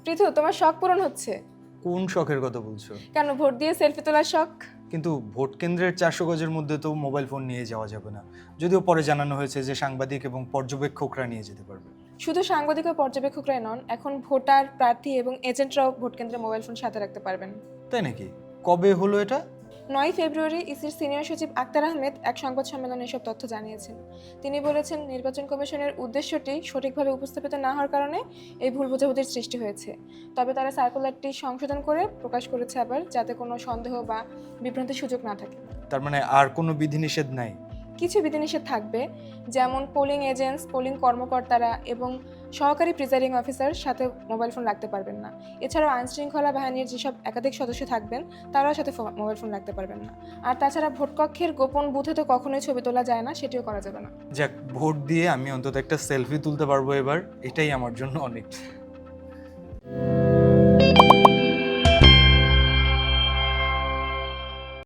পৃথু, তোমার শখ পূরণ হচ্ছে। কোন শখের কথা বলছো? কেন, ভোট দিয়ে সেলফি তোলার শখ? কিন্তু ভোট কেন্দ্রের 400 গজের মধ্যে তো মোবাইল ফোন নিয়ে যাওয়া যাবে না, যদিও পরে জানানো হয়েছে যে সাংবাদিক এবং পর্যবেক্ষকরা নিয়ে যেতে পারবে। শুধু সাংবাদিক ও পর্যবেক্ষকরাই নন, এখন ভোটার, প্রার্থী এবং এজেন্টরাও ভোট কেন্দ্রে মোবাইল ফোন সাথে রাখতে পারবেন। তাই নাকি? কবে হলো এটা? 9 ফেব্রুয়ারি ইসির সিনিয়র সচিব আক্তার আহমেদ এক সংবাদ সম্মেলনে এসব তথ্য জানিয়েছেন। তিনি বলেছেন, নির্বাচন কমিশনের উদ্দেশ্যটি সঠিকভাবে উপস্থাপিত না হওয়ার কারণে এই ভুল বোঝাবুঝির সৃষ্টি হয়েছে। তবে তারা সার্কুলারটি সংশোধন করে প্রকাশ করেছে আবার, যাতে কোনো সন্দেহ বা বিভ্রান্তির সুযোগ না থাকে। তার মানে আর কোনো বিধিনিষেধ নাই? কিছু বিধিনিষেধ থাকবে, যেমন পোলিং এজেন্টস, পোলিং কর্মকর্তারা এবং সহকারী প্রিজাইডিং অফিসার সাথে মোবাইল ফোন রাখতে পারবেন না। এছাড়াও আইনশৃঙ্খলা বাহিনীর যেসব একাধিক সদস্য থাকবেন তারাও সাথে মোবাইল ফোন রাখতে পারবেন না। আর তাছাড়া ভোটকক্ষের গোপন বুথে তো কখনোই ছবি তোলা যায় না, সেটিও করা যাবে না। যাক, ভোট দিয়ে আমি অন্তত একটা সেলফি তুলতে পারবো এবার, এটাই আমার জন্য অনেক।